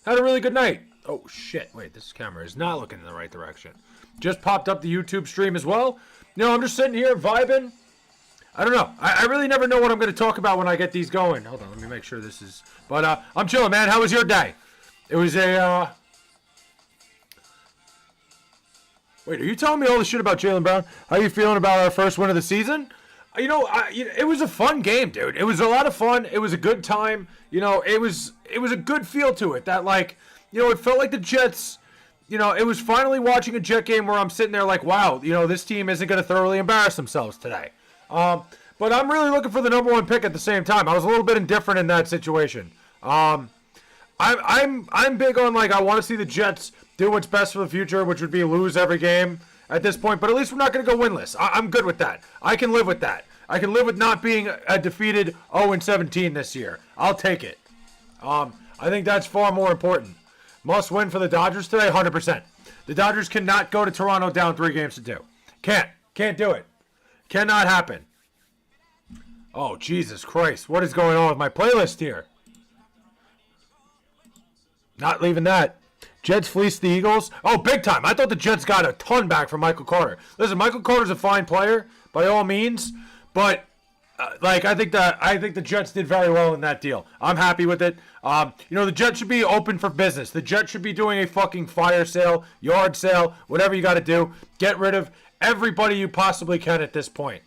Had a really good night. Oh, shit. Wait, this camera is not looking in the right direction. Just popped up the YouTube stream as well. I'm just sitting here vibing. I don't know. I really never know what I'm going to talk about when I get these going. Hold on, let me make sure this is... But I'm chilling, man. How was your day? It was a... Wait, are you telling me all the shit about Jaylen Brown? How are you feeling about our first win of the season? It was a fun game, dude. It was a lot of fun. It was a good time. It was a good feel to it. That, it felt like the Jets... it was finally watching a Jet game where I'm sitting there like, wow, this team isn't going to thoroughly embarrass themselves today. But I'm really looking for the number one pick at the same time. I was a little bit indifferent in that situation. I'm big on, I want to see the Jets do what's best for the future, which would be lose every game at this point. But at least we're not going to go winless. I'm good with that. I can live with that. I can live with not being a defeated 0-17 this year. I'll take it. I think that's far more important. Must win for the Dodgers today, 100%. The Dodgers cannot go to Toronto down 3-2. Can't do it. Cannot happen. Oh, Jesus Christ. What is going on with my playlist here? Not leaving that. Jets fleeced the Eagles. Oh, big time. I thought the Jets got a ton back from Michael Carter. Listen, Michael Carter's a fine player, by all means. But, I think the Jets did very well in that deal. I'm happy with it. The Jets should be open for business. The Jets should be doing a fucking fire sale, yard sale, whatever you got to do. Get rid of everybody you possibly can at this point.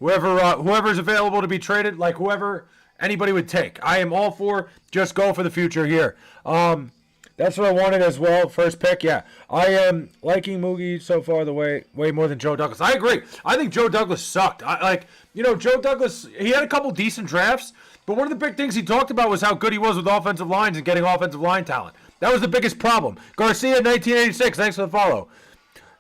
Whoever's available to be traded, whoever anybody would take. I am all for just go for the future here. That's what I wanted as well. First pick, yeah. I am liking Moogie so far way more than Joe Douglas. I agree. I think Joe Douglas sucked. Joe Douglas, he had a couple decent drafts, but one of the big things he talked about was how good he was with offensive lines and getting offensive line talent. That was the biggest problem. Garcia, 1986, thanks for the follow.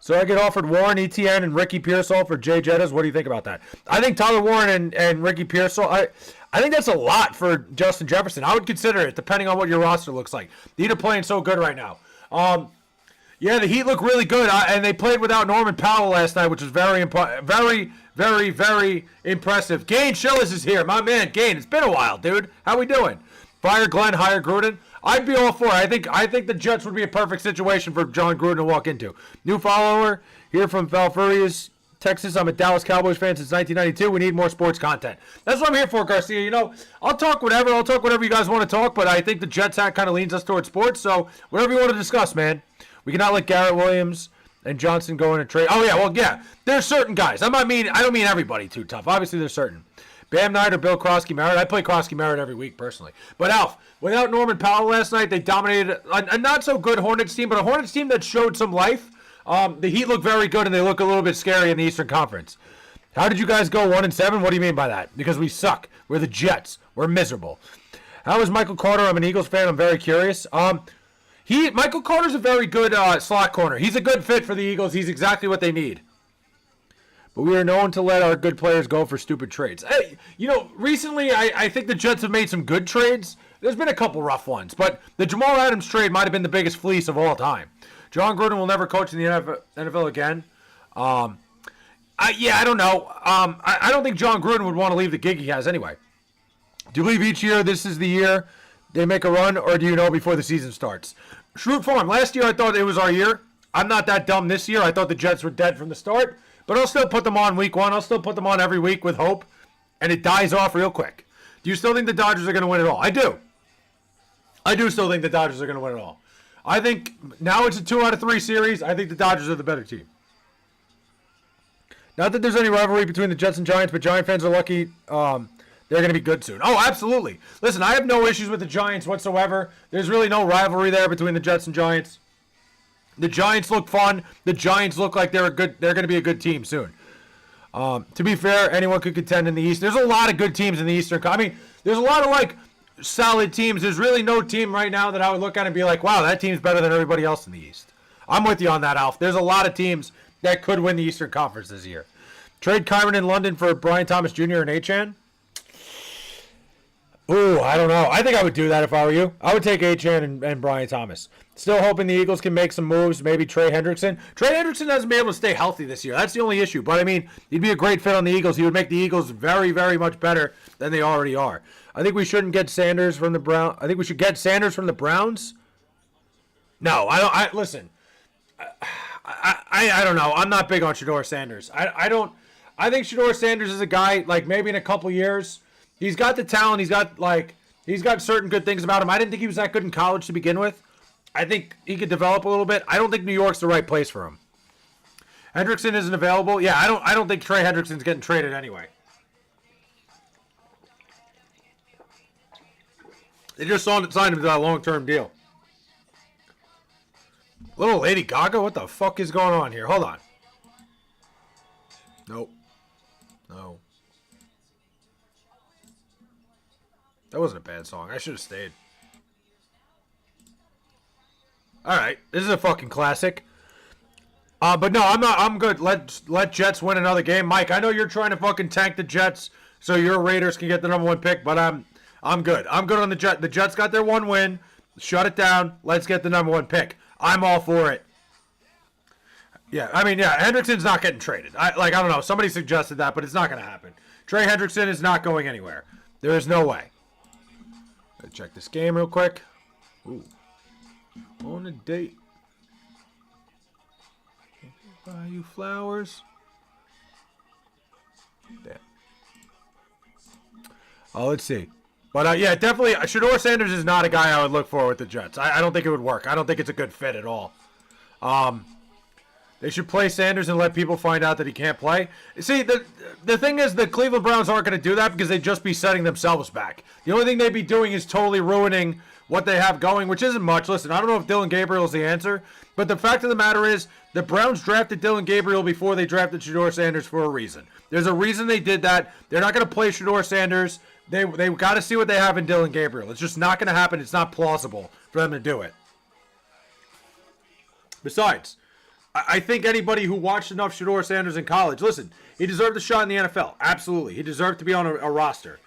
So I get offered Warren, ETN, and Ricky Pearsall for Jay Jettas. What do you think about that? I think Tyler Warren and Ricky Pearsall, I think that's a lot for Justin Jefferson. I would consider it, depending on what your roster looks like. The Heat are playing so good right now. The Heat look really good, and they played without Norman Powell last night, which was very, very, very impressive. Gain Schillis is here. My man, Gain. It's been a while, dude. How we doing? Fire Glenn, hire Gruden. I'd be all for it. I think the Jets would be a perfect situation for John Gruden to walk into. New follower here from Valfurious, Texas. I'm a Dallas Cowboys fan since 1992. We need more sports content. That's what I'm here for, Garcia. I'll talk whatever. I'll talk whatever you guys want to talk, but I think the Jets hat kind of leans us towards sports, so whatever you want to discuss, man. We cannot let Garrett Williams and Johnson go in a trade. Oh, yeah, well, yeah. There's certain guys. I don't mean everybody too tough. Obviously, there's certain. Bam Knight or Bill Krosky-Merritt. I play Krosky-Merritt every week, personally. But, Alf, without Norman Powell last night, they dominated a not-so-good Hornets team, but a Hornets team that showed some life. The Heat look very good, and they look a little bit scary in the Eastern Conference. How did you guys go 1-7? What do you mean by that? Because we suck. We're the Jets. We're miserable. How is Michael Carter? I'm an Eagles fan. I'm very curious. Michael Carter's a very good slot corner. He's a good fit for the Eagles. He's exactly what they need. But we are known to let our good players go for stupid trades. Hey, recently I think the Jets have made some good trades. There's been a couple rough ones, but the Jamal Adams trade might have been the biggest fleece of all time. John Gruden will never coach in the NFL again. I don't know. I don't think John Gruden would want to leave the gig he has anyway. Do you believe each year this is the year they make a run, or do you know before the season starts? Schrute Farm, last year I thought it was our year. I'm not that dumb this year. I thought the Jets were dead from the start. But I'll still put them on week one. I'll still put them on every week with hope. And it dies off real quick. Do you still think the Dodgers are going to win it all? I do. I do still think the Dodgers are going to win it all. I think now it's a 2 out of 3 series. I think the Dodgers are the better team. Not that there's any rivalry between the Jets and Giants, but Giant fans are lucky they're going to be good soon. Oh, absolutely. Listen, I have no issues with the Giants whatsoever. There's really no rivalry there between the Jets and Giants. The Giants look fun. The Giants look like they're going to be a good team soon. To be fair, anyone could contend in the East. There's a lot of good teams in the Eastern. There's a lot of solid teams. There's really no team right now that I would look at and be like, wow, that team's better than everybody else in the East. I'm with you on that, Alf. There's a lot of teams that could win the Eastern Conference this year. Trade Kyron in London for Brian Thomas Jr. and Achan. Ooh, I don't know. I think I would do that if I were you. I would take Achane and Brian Thomas. Still hoping the Eagles can make some moves. Maybe Trey Hendrickson. Trey Hendrickson hasn't been able to stay healthy this year. That's the only issue. But, I mean, he'd be a great fit on the Eagles. He would make the Eagles very, very much better than they already are. I think we shouldn't get Sanders from the Browns. I think we should get Sanders from the Browns. No, I don't. Listen, I don't know. I'm not big on Shedeur Sanders. I don't. I think Shedeur Sanders is a guy, like, maybe in a couple years. He's got the talent. He's got certain good things about him. I didn't think he was that good in college to begin with. I think he could develop a little bit. I don't think New York's the right place for him. Hendrickson isn't available. Yeah, I don't think Trey Hendrickson's getting traded anyway. They just signed him to that long-term deal. Little Lady Gaga? What the fuck is going on here? Hold on. Nope. No. That wasn't a bad song. I should have stayed. Alright. This is a fucking classic. But no, I'm not. I'm good. Let Jets win another game. Mike, I know you're trying to fucking tank the Jets so your Raiders can get the number 1 pick, but I'm good. I'm good on the Jets. The Jets got their 1 win. Shut it down. Let's get the number 1 pick. I'm all for it. Yeah, I mean, yeah, Hendrickson's not getting traded. I don't know. Somebody suggested that, but it's not going to happen. Trey Hendrickson is not going anywhere. There is no way. Let's check this game real quick. Ooh. On a date. Buy you flowers. Damn. Oh, let's see. But, yeah, definitely, Shedeur Sanders is not a guy I would look for with the Jets. I don't think it would work. I don't think it's a good fit at all. They should play Sanders and let people find out that he can't play. See, the thing is, the Cleveland Browns aren't going to do that because they'd just be setting themselves back. The only thing they'd be doing is totally ruining what they have going, which isn't much. Listen, I don't know if Dillon Gabriel is the answer, but the fact of the matter is the Browns drafted Dillon Gabriel before they drafted Shedeur Sanders for a reason. There's a reason they did that. They're not going to play Shedeur Sanders. They got to see what they have in Dillon Gabriel. It's just not going to happen. It's not plausible for them to do it. Besides, I think anybody who watched enough Shedeur Sanders in college, listen, he deserved a shot in the NFL. Absolutely. He deserved to be on a roster.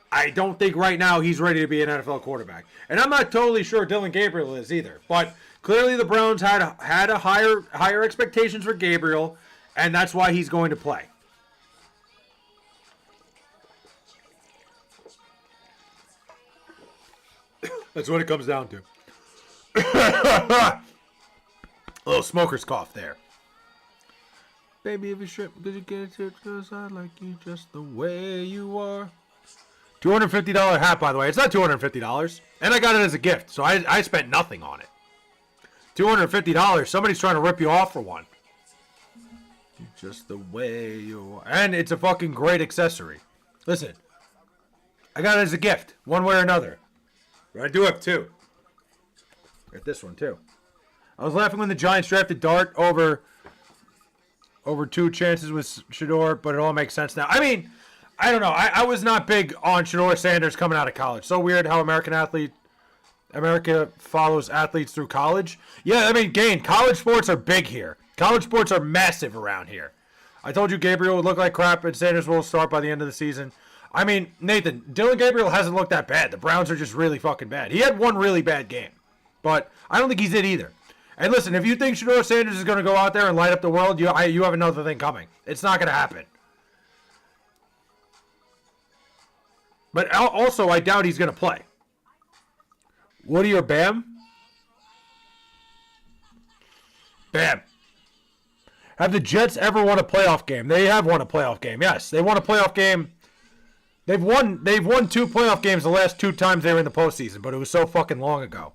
I don't think right now he's ready to be an NFL quarterback. And I'm not totally sure Dillon Gabriel is either. But clearly the Browns had a higher expectations for Gabriel, and that's why he's going to play. That's what it comes down to. A little smoker's cough there. Baby, if you strip, because you get it, because I like you just the way you are. $250 hat, by the way. It's not $250. And I got it as a gift, so I spent nothing on it. $250. Somebody's trying to rip you off for one. Just the way you are. And it's a fucking great accessory. Listen. I got it as a gift, one way or another. I do have 2. Got this one, too. I was laughing when the Giants drafted Dart over 2 chances with Shedeur, but it all makes sense now. I mean, I don't know. I was not big on Shedeur Sanders coming out of college. So weird how America follows athletes through college. Yeah, I mean, college sports are big here. College sports are massive around here. I told you Gabriel would look like crap, and Sanders will start by the end of the season. I mean, Nathan, Dillon Gabriel hasn't looked that bad. The Browns are just really fucking bad. He had one really bad game, but I don't think he's it either. And listen, if you think Shedeur Sanders is going to go out there and light up the world, you have another thing coming. It's not going to happen. But also, I doubt he's going to play. Woody or Bam? Bam. Have the Jets ever won a playoff game? They have won a playoff game. Yes, they won a playoff game. They've won 2 playoff games the last 2 times they were in the postseason, but it was so fucking long ago.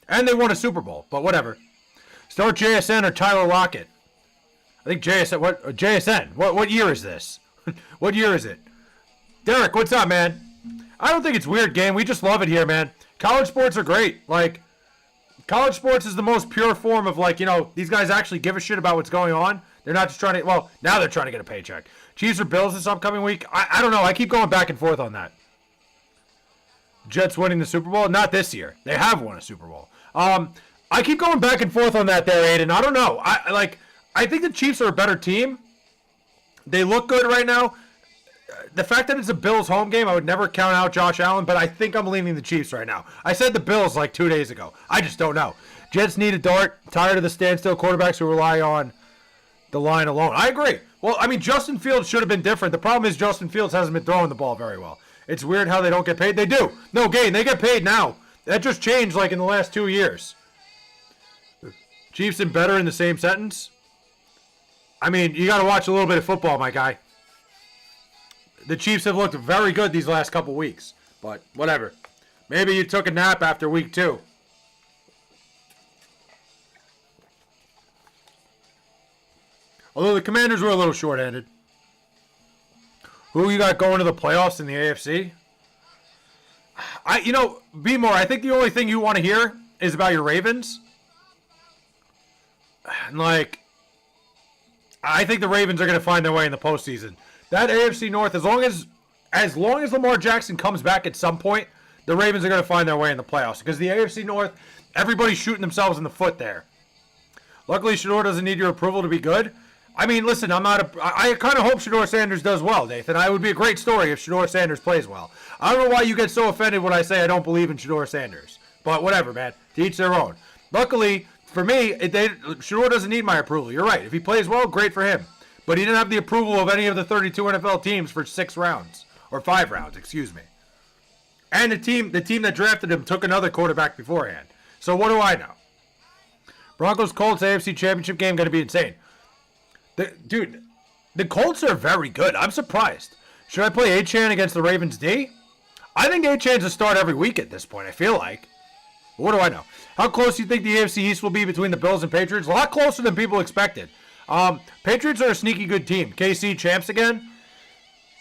And they won a Super Bowl, but whatever. Start JSN or Tyler Lockett. I think JSN. What JSN? What year is this? What year is it? Derek, what's up, man? I don't think it's weird, game. We just love it here, man. College sports are great. Like, college sports is the most pure form of, like, these guys actually give a shit about what's going on. They're not just trying to, well, now they're trying to get a paycheck. Chiefs or Bills this upcoming week? I don't know. I keep going back and forth on that. Jets winning the Super Bowl? Not this year. They have won a Super Bowl. I keep going back and forth on that there, Aiden. I don't know. I think the Chiefs are a better team. They look good right now. the fact that it's a Bills home game, I would never count out Josh Allen, but I think I'm leaning the Chiefs right now. I said the Bills like 2 days ago. I just don't know. Jets need a dart. Tired of the standstill quarterbacks who rely on the line alone. I agree. Well, I mean, Justin Fields should have been different. The problem is Justin Fields hasn't been throwing the ball very well. It's weird how they don't get paid. They do. No, Gain, they get paid now. That just changed like in the last 2 years. Chiefs and better in the same sentence? I mean, you got to watch a little bit of football, my guy. The Chiefs have looked very good these last couple weeks. But whatever. Maybe you took a nap after week 2. Although the Commanders were a little short-handed. Who you got going to the playoffs in the AFC? B-More, I think the only thing you want to hear is about your Ravens. And I think the Ravens are going to find their way in the postseason. That AFC North, as long as Lamar Jackson comes back at some point, the Ravens are going to find their way in the playoffs. Because the AFC North, everybody's shooting themselves in the foot there. Luckily, Shedeur doesn't need your approval to be good. I mean, listen, I kind of hope Shedeur Sanders does well, Nathan. It would be a great story if Shedeur Sanders plays well. I don't know why you get so offended when I say I don't believe in Shedeur Sanders. But whatever, man. To each their own. Luckily, for me, Shedeur doesn't need my approval. You're right. If he plays well, great for him. But he didn't have the approval of any of the 32 NFL teams for 6 rounds. Or 5 rounds, excuse me. And the team that drafted him took another quarterback beforehand. So what do I know? Broncos Colts AFC Championship game going to be insane. The Colts are very good. I'm surprised. Should I play Achane against the Ravens D? I think Achane's a start every week at this point, I feel like. But what do I know? How close do you think the AFC East will be between the Bills and Patriots? A lot closer than people expected. Patriots are a sneaky good team. KC champs again?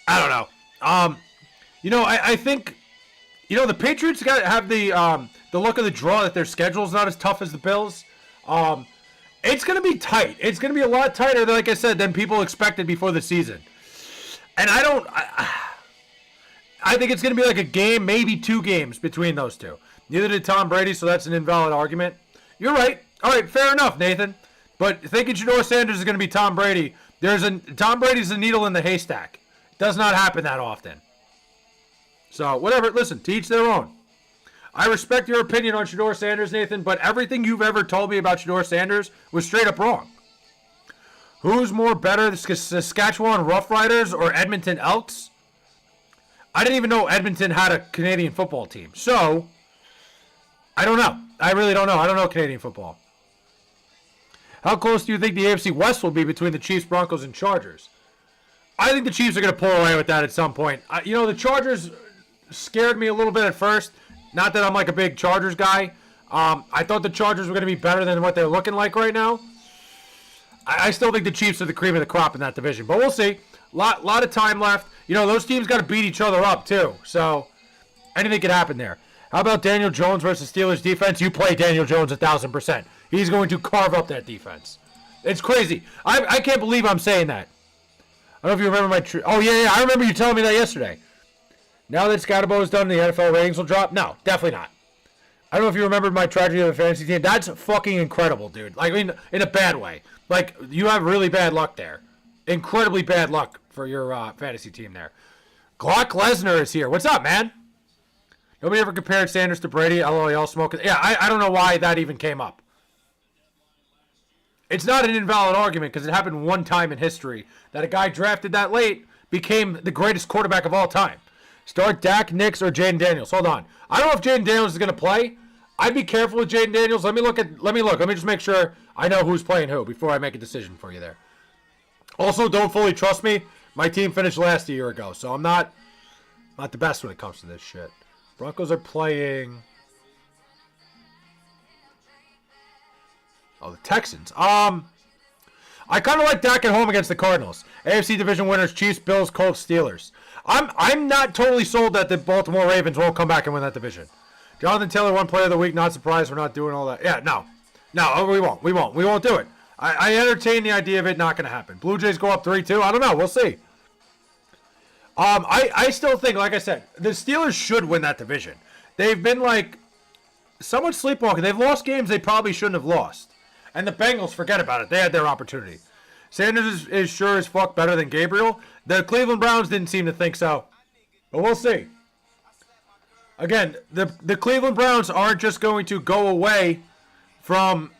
I don't know. I think, the Patriots have the look of the draw that their schedule's not as tough as the Bills. It's going to be tight. It's going to be a lot tighter, like I said, than people expected before the season. And I think it's going to be like a game, maybe 2 games between those two. Neither did Tom Brady, so that's an invalid argument. You're right. All right, fair enough, Nathan. But thinking Shedeur Sanders is going to be Tom Brady, Tom Brady's a needle in the haystack. Does not happen that often. So, whatever. Listen, to each their own. I respect your opinion on Shedeur Sanders, Nathan, but everything you've ever told me about Shedeur Sanders was straight up wrong. Who's more better, the Saskatchewan Roughriders or Edmonton Elks? I didn't even know Edmonton had a Canadian football team. So, I don't know. I really don't know. I don't know Canadian football. How close do you think the AFC West will be between the Chiefs, Broncos, and Chargers? I think the Chiefs are going to pull away with that at some point. The Chargers scared me a little bit at first. Not that I'm like a big Chargers guy. I thought the Chargers were going to be better than what they're looking like right now. I still think the Chiefs are the cream of the crop in that division. But we'll see. Lot of time left. Those teams got to beat each other up too. So anything could happen there. How about Daniel Jones versus Steelers defense? You play Daniel Jones 1,000%. He's going to carve up that defense. It's crazy. I can't believe I'm saying that. I don't know if you remember my... Oh, yeah, I remember you telling me that yesterday. Now that Scatterbo is done, the NFL ratings will drop? No, definitely not. I don't know if you remembered my tragedy of the fantasy team. That's fucking incredible, dude. In a bad way. You have really bad luck there. Incredibly bad luck for your fantasy team there. Glock Lesnar is here. What's up, man? Nobody ever compared Sanders to Brady. LOL smoking. Yeah, I don't know why that even came up. It's not an invalid argument because it happened one time in history that a guy drafted that late became the greatest quarterback of all time. Start Dak, Nix, or Jaden Daniels. Hold on. I don't know if Jaden Daniels is going to play. I'd be careful with Jaden Daniels. Let me look. Let me just make sure I know who's playing who before I make a decision for you there. Also, don't fully trust me. My team finished last a year ago, so I'm not the best when it comes to this shit. Broncos are playing... Oh, the Texans. I kind of like Dak at home against the Cardinals. AFC division winners: Chiefs, Bills, Colts, Steelers. I'm not totally sold that the Baltimore Ravens won't come back and win that division. Jonathan Taylor, one player of the week. Not surprised we're not doing all that. Yeah, no, we won't do it. I entertain the idea of it not going to happen. Blue Jays go up 3-2. I don't know. We'll see. I still think, like I said, the Steelers should win that division. They've been somewhat sleepwalking. They've lost games they probably shouldn't have lost. And the Bengals, forget about it. They had their opportunity. Sanders is sure as fuck better than Gabriel. The Cleveland Browns didn't seem to think so. But we'll see. Again, the Cleveland Browns aren't just going to go away from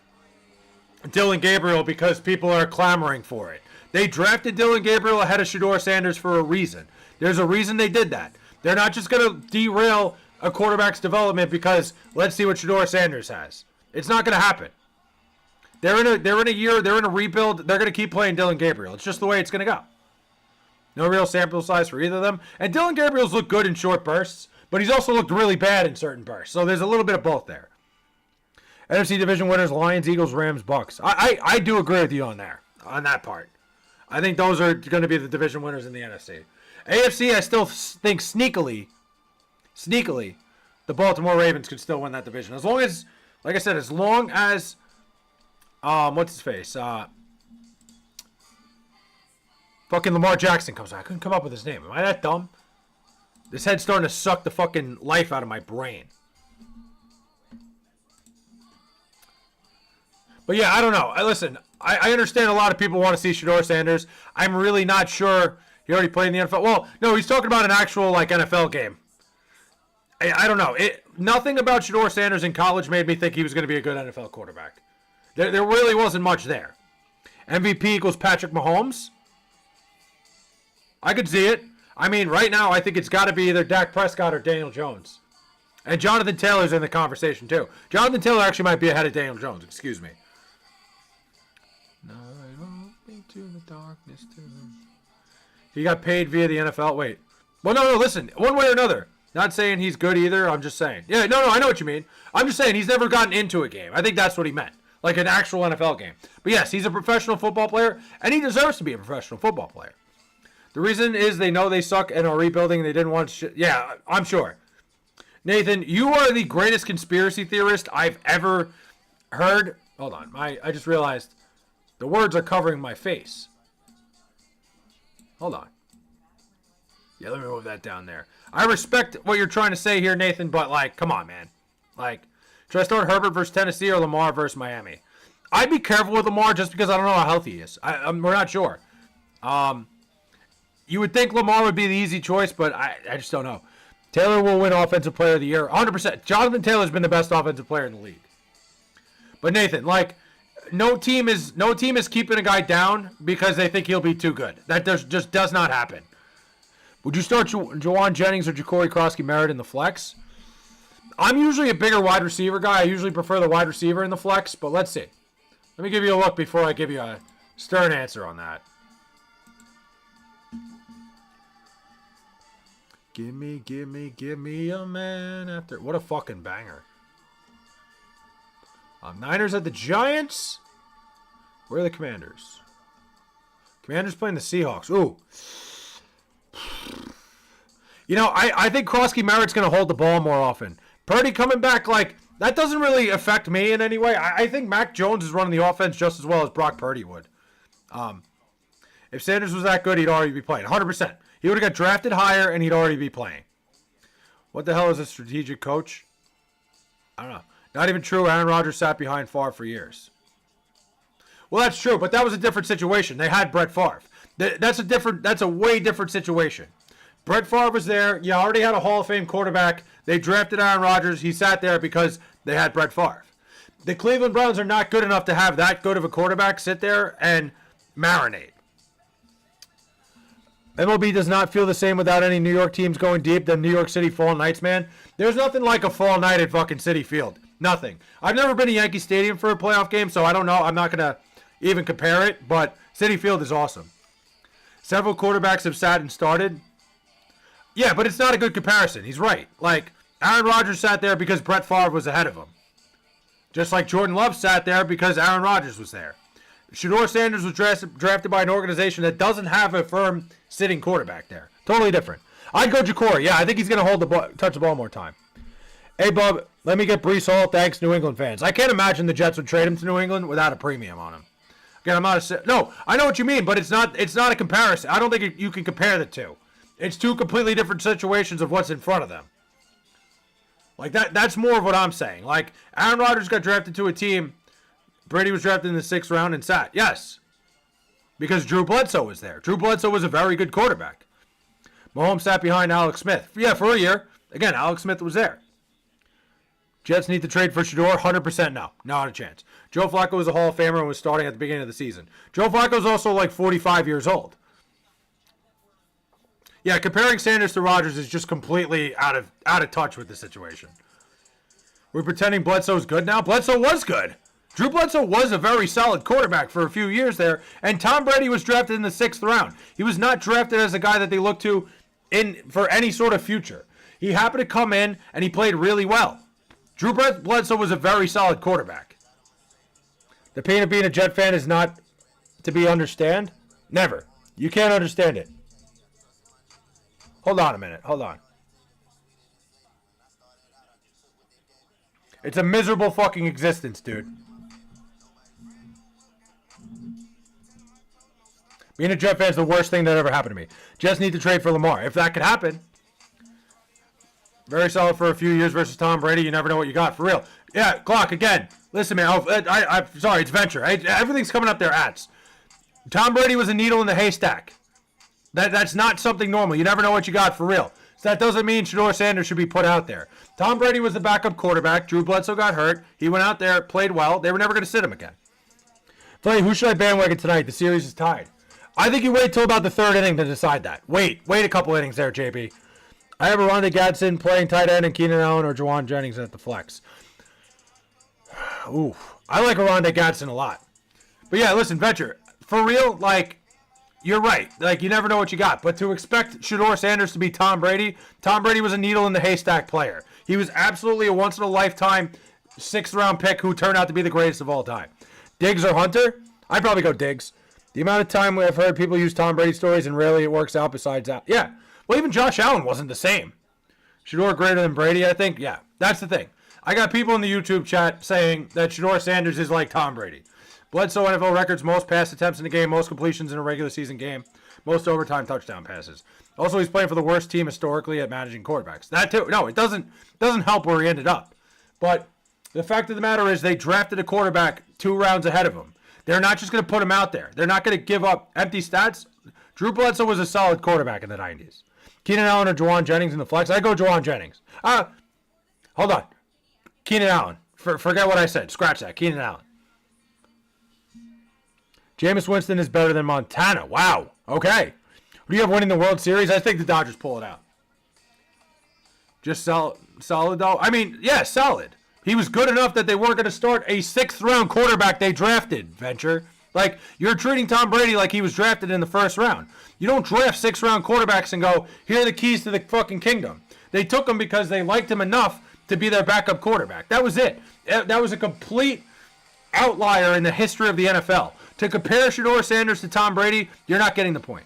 Dillon Gabriel because people are clamoring for it. They drafted Dillon Gabriel ahead of Shedeur Sanders for a reason. There's a reason they did that. They're not just going to derail a quarterback's development because let's see what Shedeur Sanders has. It's not going to happen. They're in a rebuild. They're going to keep playing Dillon Gabriel. It's just the way it's going to go. No real sample size for either of them. And Dillon Gabriel's looked good in short bursts, but he's also looked really bad in certain bursts. So there's a little bit of both there. NFC division winners: Lions, Eagles, Rams, Bucks. I do agree with you on that part. I think those are going to be the division winners in the NFC. AFC, I still think sneakily, the Baltimore Ravens could still win that division. As long as, like I said, as long as, what's his face? Fucking Lamar Jackson comes out. I couldn't come up with his name. Am I that dumb? This head's starting to suck the fucking life out of my brain. But yeah, I don't know. Listen, I understand a lot of people want to see Shedeur Sanders. I'm really not sure. He already played in the NFL. Well, no, he's talking about an actual like NFL game. I don't know. Nothing about Shedeur Sanders in college made me think he was going to be a good NFL quarterback. There really wasn't much there. MVP equals Patrick Mahomes. I could see it. I mean, right now, I think it's got to be either Dak Prescott or Daniel Jones. And Jonathan Taylor's in the conversation, too. Jonathan Taylor actually might be ahead of Daniel Jones. Excuse me. Into the darkness too. He got paid via the NFL. Wait. Well, no, listen. One way or another. Not saying he's good either. I'm just saying. Yeah, no, I know what you mean. I'm just saying he's never gotten into a game. I think that's what he meant. Like an actual NFL game. But yes, he's a professional football player, and he deserves to be a professional football player. The reason is they know they suck and are rebuilding and they didn't want to yeah, I'm sure. Nathan, you are the greatest conspiracy theorist I've ever heard. Hold on. I just realized the words are covering my face. Hold on. Yeah, let me move that down there. I respect what you're trying to say here, Nathan, but, like, come on, man. Like, should I start Herbert versus Tennessee or Lamar versus Miami? I'd be careful with Lamar just because I don't know how healthy he is. We're not sure. You would think Lamar would be the easy choice, but I just don't know. Taylor will win Offensive Player of the Year. 100%. Jonathan Taylor's been the best offensive player in the league. But, Nathan, like, no team is keeping a guy down because they think he'll be too good. That just does not happen. Would you start Jawan Jennings or Ja'Cory Krosky-Merritt in the flex? I'm usually a bigger wide receiver guy. I usually prefer the wide receiver in the flex, but let's see. Let me give you a look before I give you a stern answer on that. Give me a man after. What a fucking banger. Niners at the Giants. Where are the Commanders? Commanders playing the Seahawks. Ooh. You know, I think Krosky-Merritt's going to hold the ball more often. Purdy coming back, like, that doesn't really affect me in any way. I think Mac Jones is running the offense just as well as Brock Purdy would. If Sanders was that good, he'd already be playing. 100%. He would have got drafted higher, and he'd already be playing. What the hell is a strategic coach? I don't know. Not even true. Aaron Rodgers sat behind Favre for years. Well, that's true, but that was a different situation. They had Brett Favre. That's a way different situation. Brett Favre was there. You already had a Hall of Fame quarterback. They drafted Aaron Rodgers. He sat there because they had Brett Favre. The Cleveland Browns are not good enough to have that good of a quarterback sit there and marinate. MLB does not feel the same without any New York teams going deep than New York City fall nights, man. There's nothing like a fall night at fucking Citi Field. Nothing. I've never been to Yankee Stadium for a playoff game, so I don't know. I'm not going to even compare it, but Citi Field is awesome. Several quarterbacks have sat and started. Yeah, but it's not a good comparison. He's right. Like, Aaron Rodgers sat there because Brett Favre was ahead of him. Just like Jordan Love sat there because Aaron Rodgers was there. Shedeur Sanders was drafted by an organization that doesn't have a firm sitting quarterback there. Totally different. I'd go Ja'Cory. Yeah, I think he's going to hold the ball, touch the ball more time. Hey, Bub, let me get Breece Hall. Thanks, New England fans. I can't imagine the Jets would trade him to New England without a premium on him. Again, I'm not a... No, I know what you mean, but it's not a comparison. I don't think you can compare the two. It's two completely different situations of what's in front of them. Like, that's more of what I'm saying. Like, Aaron Rodgers got drafted to a team. Brady was drafted in the 6th round and sat. Yes. because Drew Bledsoe was there. Drew Bledsoe was a very good quarterback. Mahomes sat behind Alex Smith. Yeah, for a year. Again, Alex Smith was there. Jets need to trade for Shedeur? 100% no. Not a chance. Joe Flacco was a Hall of Famer and was starting at the beginning of the season. Joe Flacco's also like 45 years old. Yeah, comparing Sanders to Rodgers is just completely out of touch with the situation. We're pretending Bledsoe's good now? Bledsoe was good. Drew Bledsoe was a very solid quarterback for a few years there, and Tom Brady was drafted in the 6th round. He was not drafted as a guy that they looked to for any sort of future. He happened to come in, and he played really well. Drew Bledsoe was a very solid quarterback. The pain of being a Jet fan is not to be understand? Never. You can't understand it. Hold on a minute. Hold on. It's a miserable fucking existence, dude. Being a Jet fan is the worst thing that ever happened to me. Jets need to trade for Lamar. If that could happen. Very solid for a few years versus Tom Brady. You never know what you got. For real. Yeah, Glock, again. Listen, man. I'm sorry, it's Venture. Everything's coming up their ads. Tom Brady was a needle in the haystack. That's not something normal. You never know what you got, for real. So that doesn't mean Shedeur Sanders should be put out there. Tom Brady was the backup quarterback. Drew Bledsoe got hurt. He went out there, played well. They were never going to sit him again. Tell you, who should I bandwagon tonight? The series is tied. I think you wait till about the 3rd inning to decide that. Wait a couple innings there, JB. I have Rondé Gadsden playing tight end and Keenan Allen or Jawan Jennings at the flex. Ooh, I like Rondé Gadsden a lot. But yeah, listen, Venture, for real, like, you're right. Like, you never know what you got. But to expect Shedeur Sanders to be Tom Brady was a needle in the haystack player. He was absolutely a once-in-a-lifetime 6th round pick who turned out to be the greatest of all time. Diggs or Hunter? I'd probably go Diggs. The amount of time I've heard people use Tom Brady stories and rarely it works out besides that. Yeah. Well, even Josh Allen wasn't the same. Shedeur greater than Brady, I think? Yeah, that's the thing. I got people in the YouTube chat saying that Shedeur Sanders is like Tom Brady. Bledsoe NFL records, most pass attempts in a game, most completions in a regular season game, most overtime touchdown passes. Also, he's playing for the worst team historically at managing quarterbacks. That too. No, it doesn't help where he ended up. But the fact of the matter is they drafted a quarterback 2 rounds ahead of him. They're not just going to put him out there. They're not going to give up empty stats. Drew Bledsoe was a solid quarterback in the 90s. Keenan Allen or Jawan Jennings in the flex? I go Jawan Jennings. Hold on. Keenan Allen. Forget what I said. Scratch that. Keenan Allen. Jameis Winston is better than Montana. Wow. Okay. Who do you have winning the World Series? I think the Dodgers pull it out. Just solid, though? I mean, yeah, solid. He was good enough that they weren't going to start a 6th round quarterback they drafted, Venture. Like, you're treating Tom Brady like he was drafted in the 1st round. You don't draft 6th round quarterbacks and go, here are the keys to the fucking kingdom. They took him because they liked him enough to be their backup quarterback. That was it. That was a complete outlier in the history of the NFL. To compare Shedeur Sanders to Tom Brady, you're not getting the point.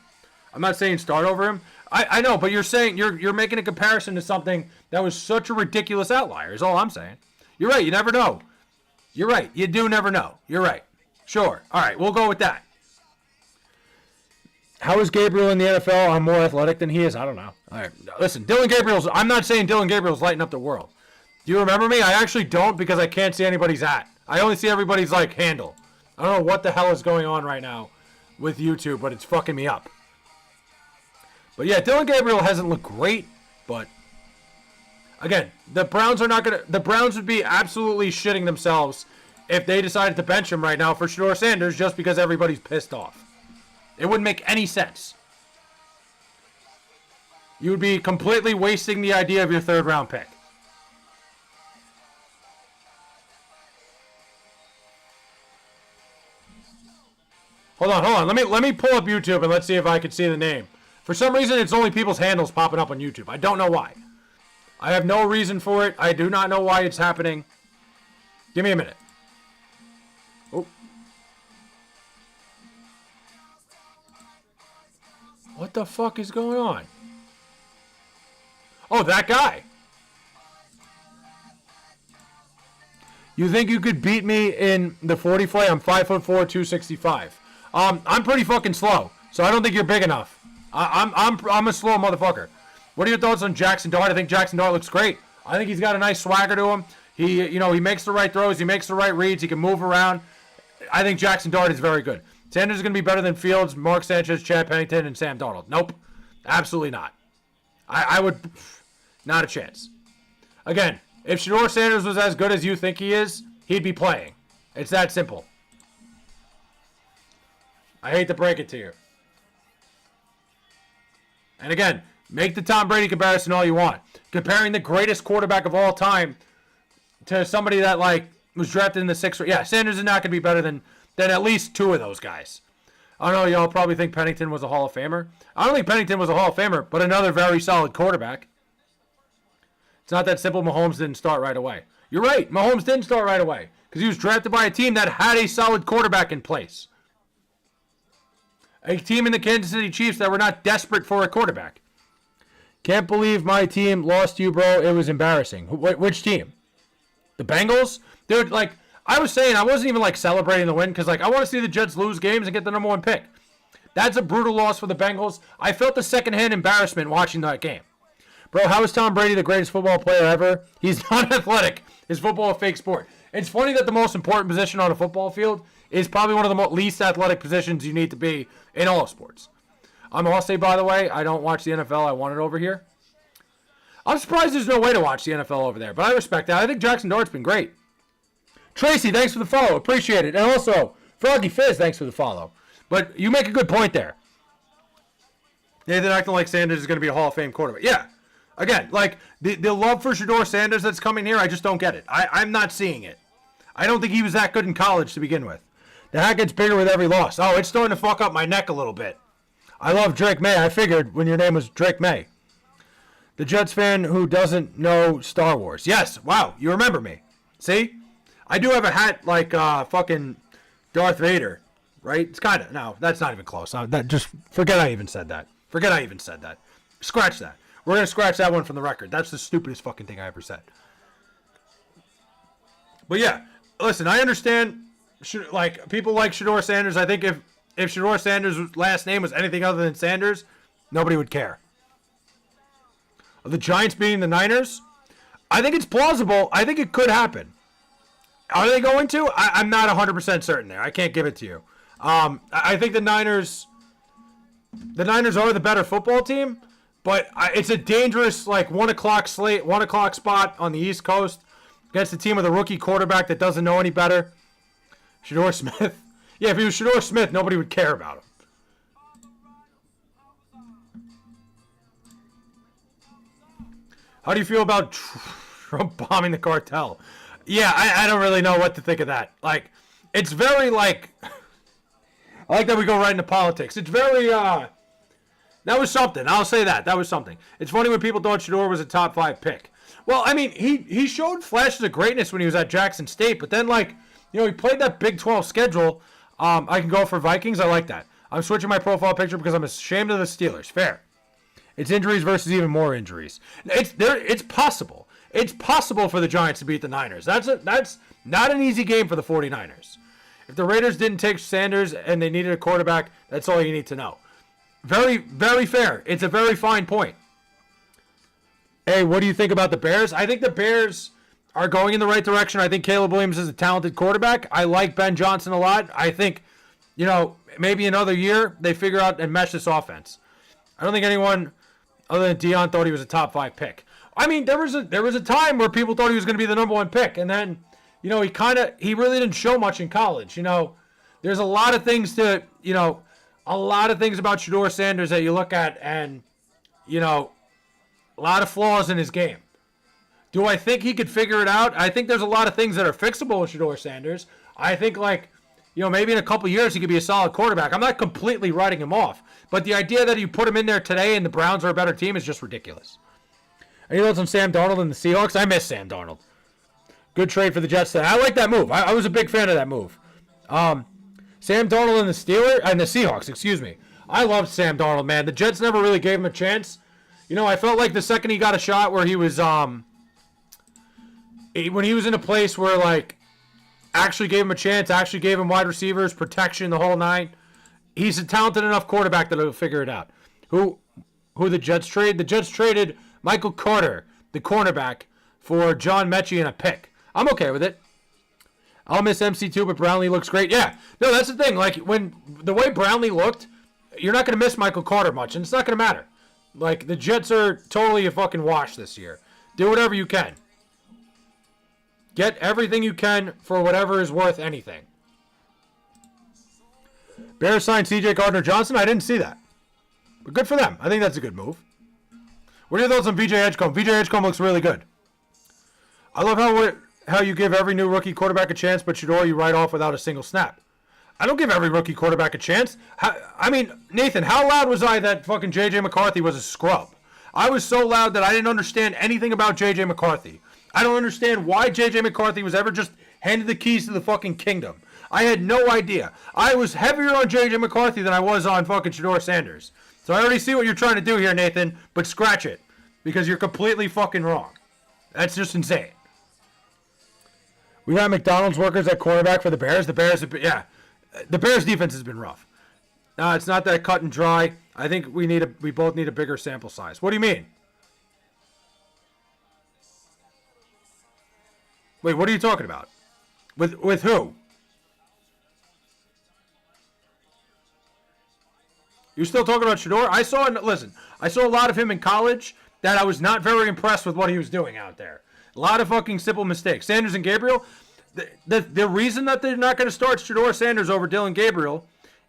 I'm not saying start over him. I know, but you're saying you're making a comparison to something that was such a ridiculous outlier, is all I'm saying. You're right, you never know. You're right, you do never know. You're right. Sure. All right, we'll go with that. How is Gabriel in the NFL? I'm more athletic than he is. I don't know. All right, listen, I'm not saying Dylan Gabriel's lighting up the world. Do you remember me? I actually don't because I can't see anybody's at. I only see everybody's, like, handle. I don't know what the hell is going on right now with YouTube, but it's fucking me up. But yeah, Dylan Gabriel hasn't looked great, but again, the Browns would be absolutely shitting themselves if they decided to bench him right now for Shedeur Sanders just because everybody's pissed off. It wouldn't make any sense. You would be completely wasting the idea of your 3rd round pick. Hold on. Let me pull up YouTube and let's see if I can see the name. For some reason, it's only people's handles popping up on YouTube. I don't know why. I have no reason for it. I do not know why it's happening. Give me a minute. Oh. What the fuck is going on? Oh, that guy. You think you could beat me in the 40 fight? I'm 5'4", 265. I'm pretty fucking slow, so I don't think you're big enough. I'm a slow motherfucker. What are your thoughts on Jackson Dart? I think Jackson Dart looks great. I think he's got a nice swagger to him. He makes the right throws. He makes the right reads. He can move around. I think Jackson Dart is very good. Sanders is going to be better than Fields, Mark Sanchez, Chad Pennington, and Sam Darnold. Nope. Absolutely not. I would... Not a chance. Again, if Shedeur Sanders was as good as you think he is, he'd be playing. It's that simple. I hate to break it to you. And again, make the Tom Brady comparison all you want. Comparing the greatest quarterback of all time to somebody that, like, was drafted in the 6th. Yeah, Sanders is not going to be better than at least 2 of those guys. I know y'all probably think Pennington was a Hall of Famer. I don't think Pennington was a Hall of Famer, but another very solid quarterback. It's not that simple. Mahomes didn't start right away. You're right. Mahomes didn't start right away because he was drafted by a team that had a solid quarterback in place. A team in the Kansas City Chiefs that were not desperate for a quarterback. Can't believe my team lost to you, bro. It was embarrassing. Which team? The Bengals? Dude, like, I was saying, I wasn't even, like, celebrating the win because, like, I want to see the Jets lose games and get the number 1 pick. That's a brutal loss for the Bengals. I felt the secondhand embarrassment watching that game. Bro, how is Tom Brady the greatest football player ever? He's not athletic. Is football a fake sport? It's funny that the most important position on a football field is probably one of the least athletic positions you need to be in all sports. I'm Allstate, by the way. I don't watch the NFL. I want it over here. I'm surprised there's no way to watch the NFL over there, but I respect that. I think Jackson Dart's been great. Tracy, thanks for the follow. Appreciate it. And also, Froggy Fizz, thanks for the follow. But you make a good point there. Nathan acting like Sanders is going to be a Hall of Fame quarterback. Yeah. Again, like, the love for Shedeur Sanders that's coming here, I just don't get it. I'm not seeing it. I don't think he was that good in college to begin with. The hat gets bigger with every loss. Oh, it's starting to fuck up my neck a little bit. I love Drake May. I figured when your name was Drake May. The Jets fan who doesn't know Star Wars. Yes, wow, you remember me. See? I do have a hat like fucking Darth Vader, right? It's kind of, no, that's not even close. Just forget I even said that. Scratch that. We're going to scratch that one from the record. That's the stupidest fucking thing I ever said. But yeah, listen, I understand, like, people like Shedeur Sanders. I think if Shedeur Sanders' last name was anything other than Sanders, nobody would care. The Giants beating the Niners, I think it's plausible. I think it could happen. Are they going to? I'm not 100% certain there. I can't give it to you. I think the Niners are the better football team, but it's a dangerous, like, 1 o'clock spot on the East Coast against a team with a rookie quarterback that doesn't know any better. Shedeur Smith. Yeah, if he was Shedeur Smith, nobody would care about him. How do you feel about Trump bombing the cartel? Yeah, I don't really know what to think of that. Like, it's very, like... I like that we go right into politics. It's very, that was something. I'll say that. That was something. It's funny when people thought Shedeur was a top 5 pick. Well, I mean, he showed flashes of greatness when he was at Jackson State, but then, like, you know, he played that Big 12 schedule. I can go for Vikings. I like that. I'm switching my profile picture because I'm ashamed of the Steelers. Fair. It's injuries versus even more injuries. It's possible. It's possible for the Giants to beat the Niners. That's not an easy game for the 49ers. If the Raiders didn't take Sanders and they needed a quarterback, that's all you need to know. Very, very fair. It's a very fine point. Hey, what do you think about the Bears? I think the Bears are going in the right direction. I think Caleb Williams is a talented quarterback. I like Ben Johnson a lot. I think, you know, maybe another year they figure out and mesh this offense. I don't think anyone other than Dion thought he was a top 5 pick. I mean, there was a time where people thought he was going to be the number 1 pick, and then, you know, he really didn't show much in college. You know, there's a lot of things about Shedeur Sanders that you look at, and, you know, a lot of flaws in his game. Do I think he could figure it out? I think there's a lot of things that are fixable with Shedeur Sanders. I think, like, you know, maybe in a couple years he could be a solid quarterback. I'm not completely writing him off, but the idea that you put him in there today and the Browns are a better team is just ridiculous. Any thoughts on Sam Darnold and the Seahawks? I miss Sam Darnold. Good trade for the Jets today. I like that move. I was a big fan of that move. Sam Darnold and the Seahawks, excuse me. I loved Sam Darnold, man. The Jets never really gave him a chance. You know, I felt like the second he got a shot where he was when he was in a place where, like, actually gave him a chance, actually gave him wide receivers, protection, the whole nine. He's a talented enough quarterback that he'll figure it out. Who the Jets trade? The Jets traded Michael Carter, the cornerback, for John Mechie and a pick. I'm okay with it. I'll miss MC2, but Brownlee looks great. Yeah. No, that's the thing. Like, when the way Brownlee looked, you're not going to miss Michael Carter much, and it's not going to matter. Like, the Jets are totally a fucking wash this year. Do whatever you can. Get everything you can for whatever is worth anything. Bears signed C.J. Gardner-Johnson. I didn't see that. But good for them. I think that's a good move. What are your thoughts on VJ Edgecombe? VJ Edgecombe looks really good. I love how you give every new rookie quarterback a chance, but Shedeur you write off without a single snap. I don't give every rookie quarterback a chance. Nathan, how loud was I that fucking J.J. McCarthy was a scrub? I was so loud that I didn't understand anything about J.J. McCarthy. I don't understand why J.J. McCarthy was ever just handed the keys to the fucking kingdom. I had no idea. I was heavier on J.J. McCarthy than I was on fucking Shedeur Sanders. So I already see what you're trying to do here, Nathan, but scratch it. Because you're completely fucking wrong. That's just insane. We got McDonald's workers at cornerback for the Bears. The Bears defense has been rough. It's not that cut and dry. I think we both need a bigger sample size. What do you mean? Wait, what are you talking about? With who? You're still talking about Shedeur? I saw a lot of him in college that I was not very impressed with what he was doing out there. A lot of fucking simple mistakes. Sanders and Gabriel, the reason that they're not going to start Shedeur Sanders over Dillon Gabriel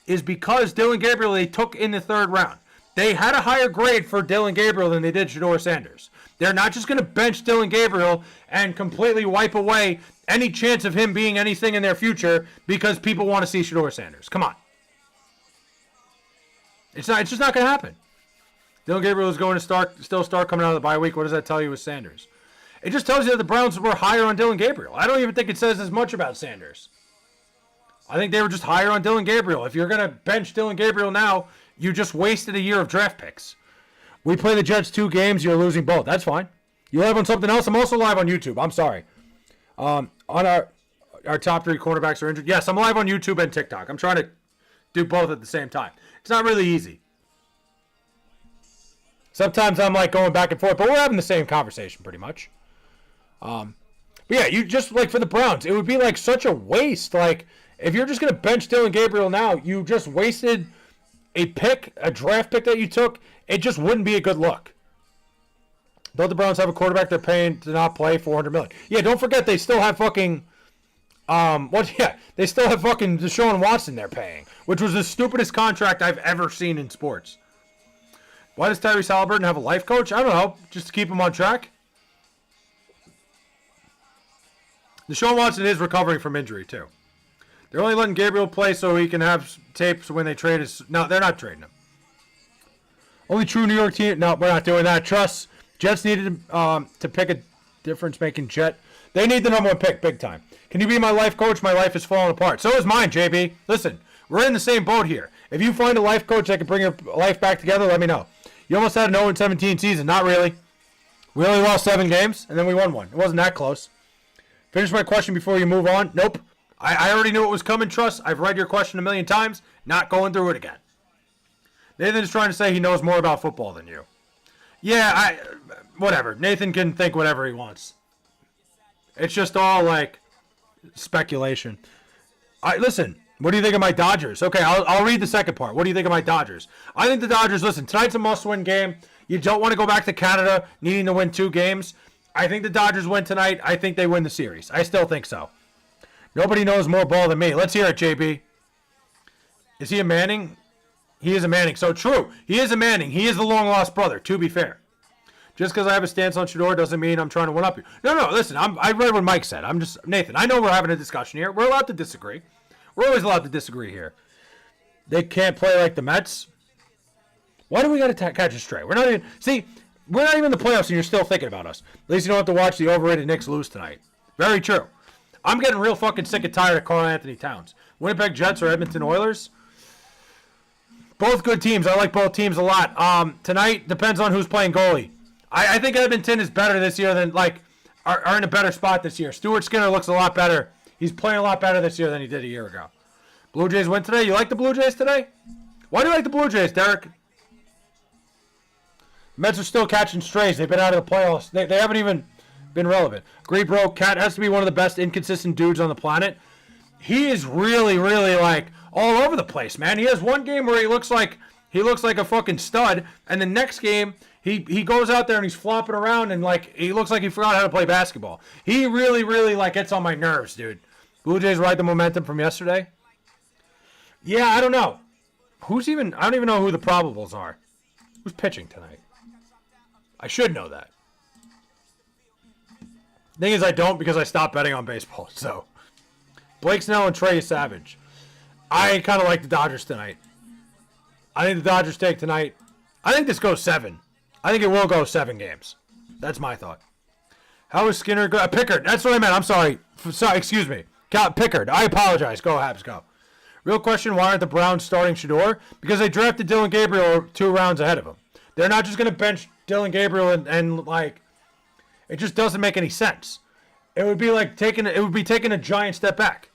is because Dillon Gabriel they took in the third round. They had a higher grade for Dillon Gabriel than they did Shedeur Sanders. They're not just going to bench Dillon Gabriel and completely wipe away any chance of him being anything in their future because people want to see Shedeur Sanders. Come on. It's just not going to happen. Dillon Gabriel is going to still start coming out of the bye week. What does that tell you with Sanders? It just tells you that the Browns were higher on Dillon Gabriel. I don't even think it says as much about Sanders. I think they were just higher on Dillon Gabriel. If you're going to bench Dillon Gabriel now, you just wasted a year of draft picks. We play the Jets 2 games. You're losing both. That's fine. You live on something else? I'm also live on YouTube. I'm sorry. On our top 3 cornerbacks are injured. Yes, I'm live on YouTube and TikTok. I'm trying to do both at the same time. It's not really easy. Sometimes I'm like going back and forth, but we're having the same conversation pretty much. But yeah, you just like for the Browns, it would be like such a waste. Like if you're just going to bench Dillon Gabriel now, you just wasted a draft pick that you took. It just wouldn't be a good look. Don't the Browns have a quarterback they're paying to not play $400 million? Yeah, don't forget they still have fucking they still have fucking Deshaun Watson they're paying, which was the stupidest contract I've ever seen in sports. Why does Tyrese Halliburton have a life coach? I don't know, just to keep him on track. Deshaun Watson is recovering from injury too. They're only letting Gabriel play so he can have tapes when they trade his. No, they're not trading him. Only true New York team. No, we're not doing that. Trust. Jets needed to pick a difference-making Jet. They need the number 1 pick, big time. Can you be my life coach? My life is falling apart. So is mine, JB. Listen, we're in the same boat here. If you find a life coach that can bring your life back together, let me know. You almost had an 0-17 season. Not really. We only lost 7 games, and then we won 1. It wasn't that close. Finish my question before you move on. Nope. I already knew it was coming, Trust. I've read your question a million times. Not going through it again. Nathan's trying to say he knows more about football than you. Yeah, whatever. Nathan can think whatever he wants. It's just all like speculation. Listen, what do you think of my Dodgers? Okay, I'll read the second part. What do you think of my Dodgers? I think the Dodgers, listen, tonight's a must-win game. You don't want to go back to Canada needing to win 2 games. I think the Dodgers win tonight. I think they win the series. I still think so. Nobody knows more ball than me. Let's hear it, JB. Is he a Manning? He is a Manning. So true. He is a Manning. He is the long-lost brother, to be fair. Just because I have a stance on Shedeur doesn't mean I'm trying to one-up you. No, listen. I read what Mike said. I'm just, Nathan, I know we're having a discussion here. We're allowed to disagree. We're always allowed to disagree here. They can't play like the Mets. Why do we got to catch a stray? We're not even in the playoffs and you're still thinking about us. At least you don't have to watch the overrated Knicks lose tonight. Very true. I'm getting real fucking sick and tired of Karl Anthony Towns. Winnipeg Jets or Edmonton Oilers? Both good teams. I like both teams a lot. Tonight depends on who's playing goalie. I think Edmonton is better this year than, are in a better spot this year. Stuart Skinner looks a lot better. He's playing a lot better this year than he did a year ago. Blue Jays win today. You like the Blue Jays today? Why do you like the Blue Jays, Derek? Mets are still catching strays. They've been out of the playoffs. They haven't even been relevant. Agree, bro. Cat has to be one of the best inconsistent dudes on the planet. He is really, really like all over the place, man. He has one game where he looks like a fucking stud, and the next game he goes out there and he's flopping around and like he looks like he forgot how to play basketball. He really, really like gets on my nerves, dude. Blue Jays ride the momentum from yesterday. Yeah, I don't know. I don't even know who the probables are. Who's pitching tonight? I should know that. Thing is, I don't because I stopped betting on baseball. So, Blake Snell and Trey Savage. I kind of like the Dodgers tonight. I think the Dodgers take tonight. I think this goes 7. I think it will go 7 games. That's my thought. How is Skinner go? Pickard. That's what I meant. I'm sorry. Sorry, excuse me. Pickard. I apologize. Go, Habs, go. Real question, why aren't the Browns starting Shedeur? Because they drafted Dylan Gabriel 2 rounds ahead of him. They're not just going to bench Dylan Gabriel and like, it just doesn't make any sense. It would be taking a giant step back.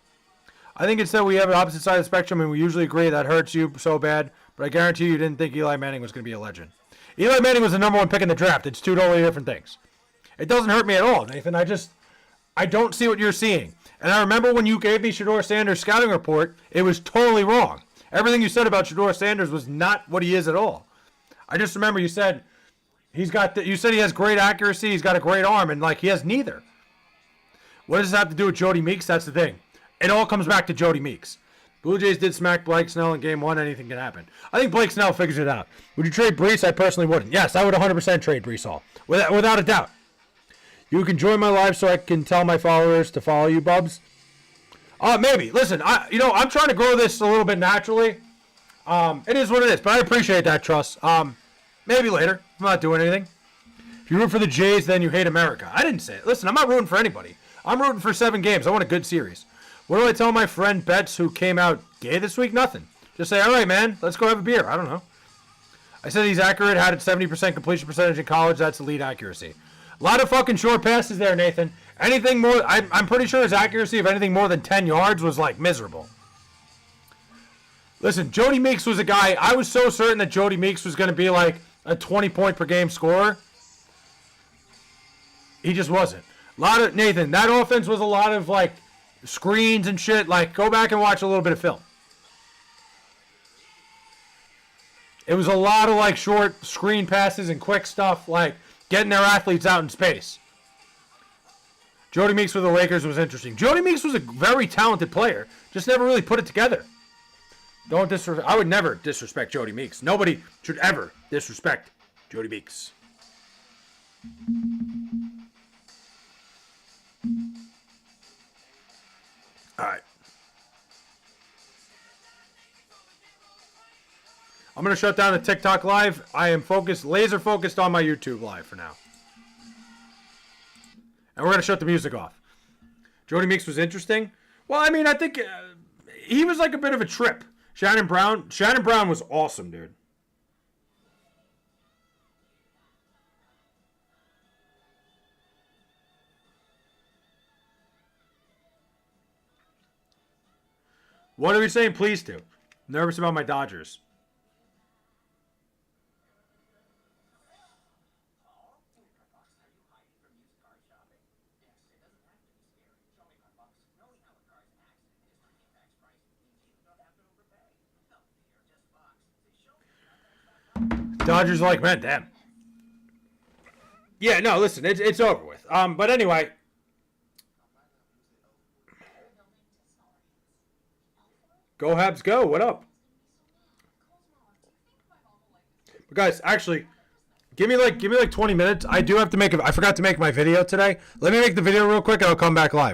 I think it's that we have an opposite side of the spectrum, and we usually agree that hurts you so bad, but I guarantee you didn't think Eli Manning was going to be a legend. Eli Manning was the number 1 pick in the draft. It's 2 totally different things. It doesn't hurt me at all, Nathan. I don't see what you're seeing. And I remember when you gave me Shedeur Sanders' scouting report, it was totally wrong. Everything you said about Shedeur Sanders was not what he is at all. I just remember you said you said he has great accuracy, he's got a great arm, and like he has neither. What does this have to do with Jody Meeks? That's the thing. It all comes back to Jody Meeks. Blue Jays did smack Blake Snell in game 1. Anything can happen. I think Blake Snell figures it out. Would you trade Brees? I personally wouldn't. Yes, I would 100% trade Brees Hall. Without a doubt. You can join my live so I can tell my followers to follow you, Bubs. Maybe. Listen, I'm trying to grow this a little bit naturally. It is what it is, but I appreciate that, Truss. Maybe later. I'm not doing anything. If you root for the Jays, then you hate America. I didn't say it. Listen, I'm not rooting for anybody. I'm rooting for 7 games. I want a good series. What do I tell my friend Betts who came out gay this week? Nothing. Just say, all right, man, let's go have a beer. I don't know. I said he's accurate, had a 70% completion percentage in college. That's elite accuracy. A lot of fucking short passes there, Nathan. Anything more, I'm pretty sure his accuracy of anything more than 10 yards was, like, miserable. Listen, Jody Meeks was a guy, I was so certain that Jody Meeks was going to be, like, a 20-point-per-game scorer. He just wasn't. Nathan, that offense was a lot of, like, screens and shit. Like, go back and watch a little bit of film. It was a lot of, like, short screen passes and quick stuff, like, getting their athletes out in space. Jody Meeks for the Lakers was interesting. Jody Meeks was a very talented player, just never really put it together. I would never disrespect Jody Meeks. Nobody should ever disrespect Jody Meeks. All right. I'm going to shut down the TikTok live. I am laser focused on my YouTube live for now. And we're going to shut the music off. Jody Meeks was interesting. Well, I mean, I think he was like a bit of a trip. Shannon Brown was awesome, dude. What are we saying? Please do. Nervous about my Dodgers. Dodgers are like, man, damn. Yeah, no, listen, it's over with. But anyway. Go Habs, go. What up? But guys, actually, give me like 20 minutes. I do have to I forgot to make my video today. Let me make the video real quick and I'll come back live.